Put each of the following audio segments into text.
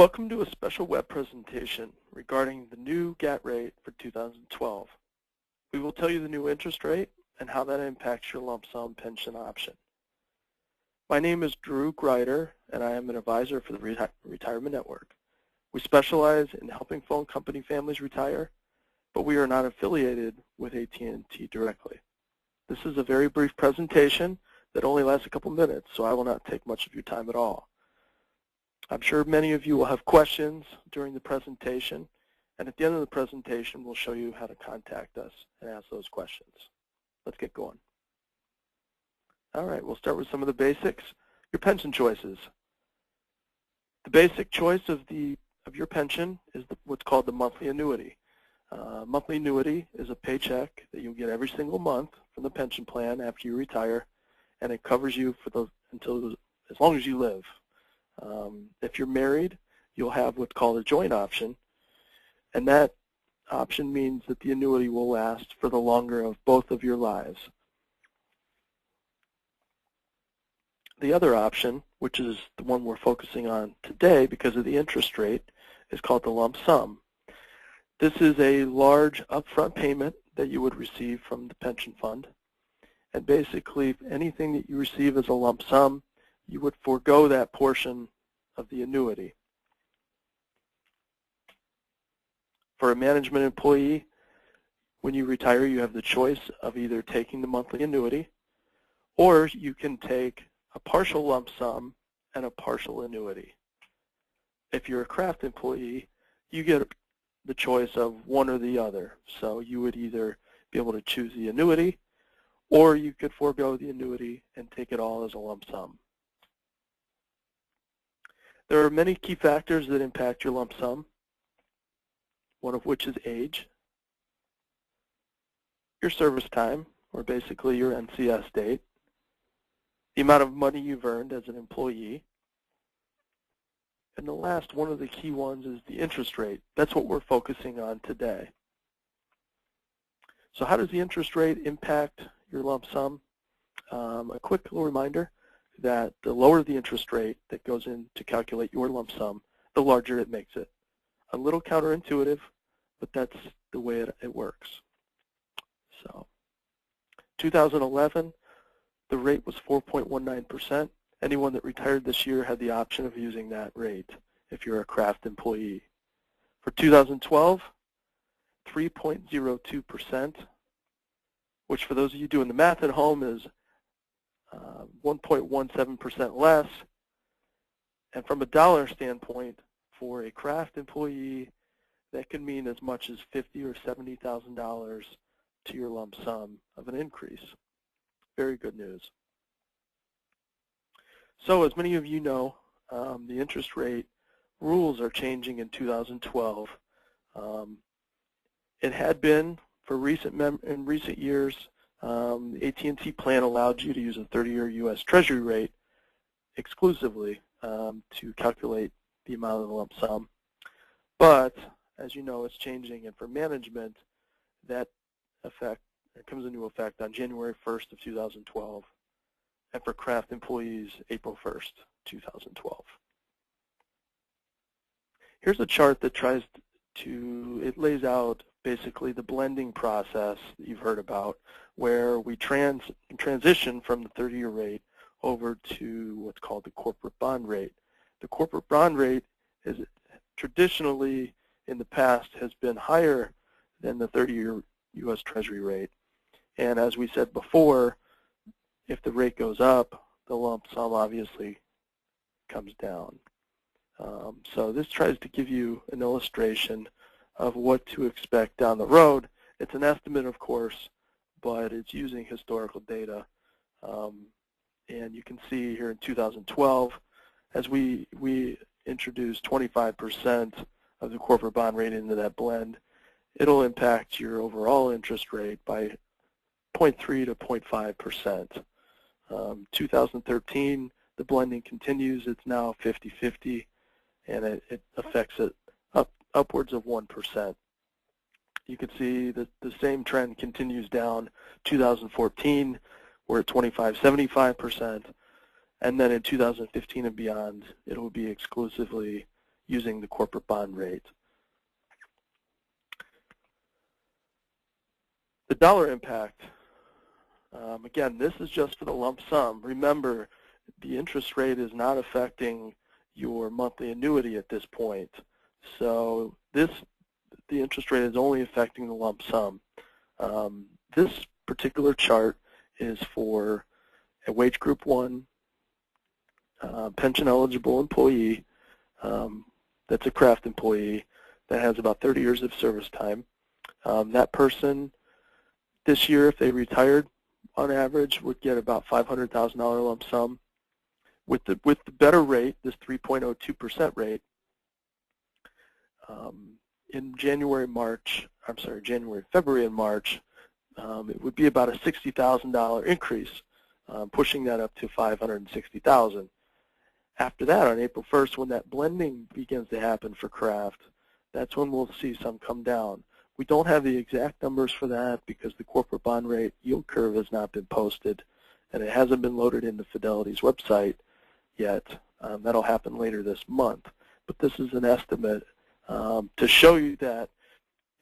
Welcome to a special web presentation regarding the new GATT rate for 2012. We will tell you the new interest rate and how that impacts your lump sum pension option. My name is Drew Greider, and I am an advisor for the Retirement Network. We specialize in helping phone company families retire, but we are not affiliated with AT&T directly. This is a very brief presentation that only lasts a couple minutes, so I will not take much of your time at all. I'm sure many of you will have questions during the presentation, and at the end of the presentation, we'll show you how to contact us and ask those questions. Let's get going. All right, we'll start with some of the basics. Your pension choices. The basic choice of your pension is what's called the monthly annuity. Monthly annuity is a paycheck that you'll get every single month from the pension plan after you retire, and it covers you for as long as you live. If you're married, you'll have what's called a joint option, and that option means that the annuity will last for the longer of both of your lives. The other option, which is the one we're focusing on today because of the interest rate, is called the lump sum. This is a large upfront payment that you would receive from the pension fund, and basically anything that you receive as a lump sum, you would forego that portion of the annuity. For a management employee, when you retire, you have the choice of either taking the monthly annuity, or you can take a partial lump sum and a partial annuity. If you're a craft employee, you get the choice of one or the other. So you would either be able to choose the annuity, or you could forego the annuity and take it all as a lump sum. There are many key factors that impact your lump sum, one of which is age, your service time, or basically your NCS date, the amount of money you've earned as an employee, and the last one of the key ones is the interest rate. That's what we're focusing on today. So how does the interest rate impact your lump sum? A quick little reminder that the lower the interest rate that goes in to calculate your lump sum, the larger it makes it. A little counterintuitive, but that's the way it works. So 2011, the rate was 4.19%. Anyone that retired this year had the option of using that rate if you're a craft employee. For 2012, 3.02%, which for those of you doing the math at home is 1.17% less. And from a dollar standpoint, for a craft employee, that can mean as much as $50,000 or $70,000 to your lump sum of an increase. Very good news. So as many of you know, the interest rate rules are changing in 2012. It had been for in recent years, the AT&T plan allowed you to use a 30-year U.S. Treasury rate exclusively to calculate the amount of the lump sum. But as you know, it's changing, and for management, that comes into effect on January 1st of 2012, and for craft employees, April 1st, 2012. Here's a chart that it lays out basically the blending process that you've heard about, where we transition from the 30-year rate over to what's called the corporate bond rate. The corporate bond rate is traditionally in the past has been higher than the 30-year U.S. Treasury rate. And as we said before, if the rate goes up, the lump sum obviously comes down. So this tries to give you an illustration of what to expect down the road. It's an estimate, of course, but it's using historical data. And you can see here in 2012, as we introduce 25% of the corporate bond rate into that blend, it'll impact your overall interest rate by 0.3 to 0.5%. 2013, the blending continues. It's now 50-50, and it affects it upwards of 1%. You can see that the same trend continues down. 2014, we're at 25-75%, and then in 2015 and beyond, it will be exclusively using the corporate bond rate. The dollar impact, again, this is just for the lump sum. Remember, the interest rate is not affecting your monthly annuity at this point. So the interest rate is only affecting the lump sum. This particular chart is for a wage group 1 pension eligible employee that's a craft employee that has about 30 years of service time. That person this year, if they retired, on average would get about $500,000 lump sum. With the better rate, this 3.02% rate, in February and March, it would be about a $60,000 increase, pushing that up to $560,000. After that, on April 1st, when that blending begins to happen for craft, that's when we'll see some come down. We don't have the exact numbers for that because the corporate bond rate yield curve has not been posted, and it hasn't been loaded into Fidelity's website yet. That'll happen later this month. But this is an estimate to show you that,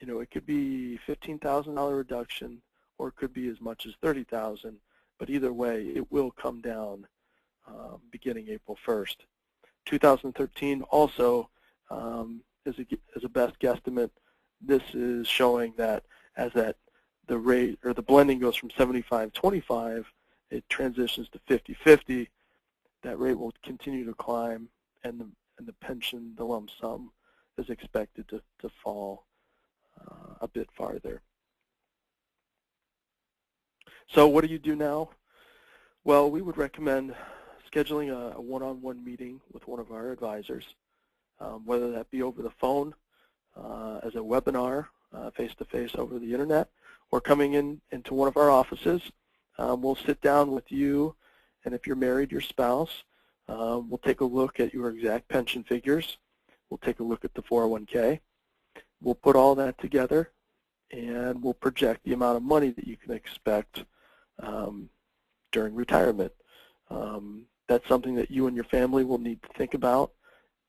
it could be $15,000 reduction, or it could be as much as $30,000. But either way, it will come down beginning April 1st. 2013 also is a best guesstimate. This is showing that as the rate or the blending goes from 75-25, it transitions to 50-50. That rate will continue to climb, and the pension, the lump sum, is expected to fall a bit farther. So what do you do now? Well, we would recommend scheduling a one-on-one meeting with one of our advisors, whether that be over the phone, as a webinar, face-to-face over the internet, or coming into one of our offices. We'll sit down with you, and if you're married, your spouse. We'll take a look at your exact pension figures. We'll take a look at the 401k. We'll put all that together, and we'll project the amount of money that you can expect during retirement. That's something that you and your family will need to think about,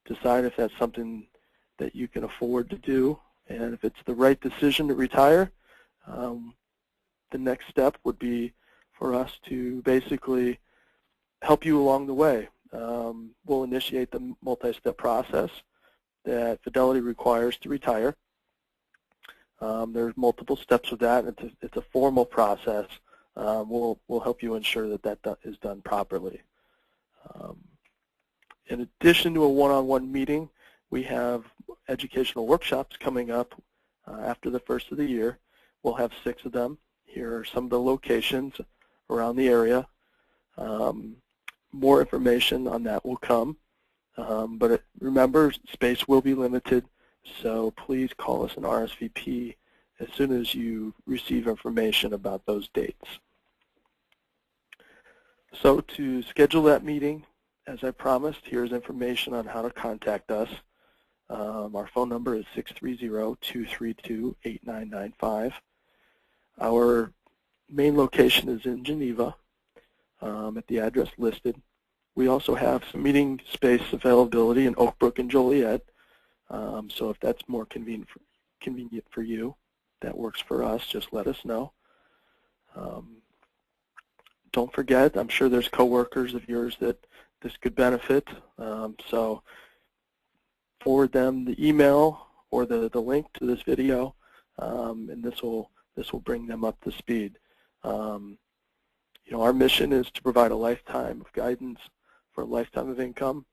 decide if that's something that you can afford to do, and if it's the right decision to retire. The next step would be for us to basically help you along the way. We'll initiate the multi-step process that Fidelity requires to retire. There's multiple steps with that. It's a formal process. We'll help you ensure that is done properly. In addition to a one-on-one meeting, we have educational workshops coming up after the first of the year. We'll have 6 of them. Here are some of the locations around the area. More information on that will come. But remember, space will be limited, so please call us an RSVP as soon as you receive information about those dates. So to schedule that meeting, as I promised, here's information on how to contact us. Our phone number is 630-232-8995. Our main location is in Geneva at the address listed. We also have some meeting space availability in Oak Brook and Joliet. So if that's more convenient for you, that works for us, just let us know. Don't forget, I'm sure there's coworkers of yours that this could benefit. So forward them the email or the link to this video, and this will bring them up to speed. Our mission is to provide a lifetime of guidance for a lifetime of income.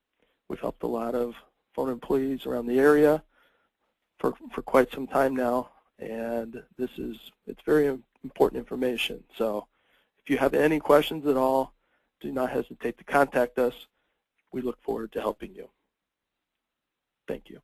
We've helped a lot of phone employees around the area for quite some time now, and it's very important information. So if you have any questions at all, do not hesitate to contact us. We look forward to helping you. Thank you.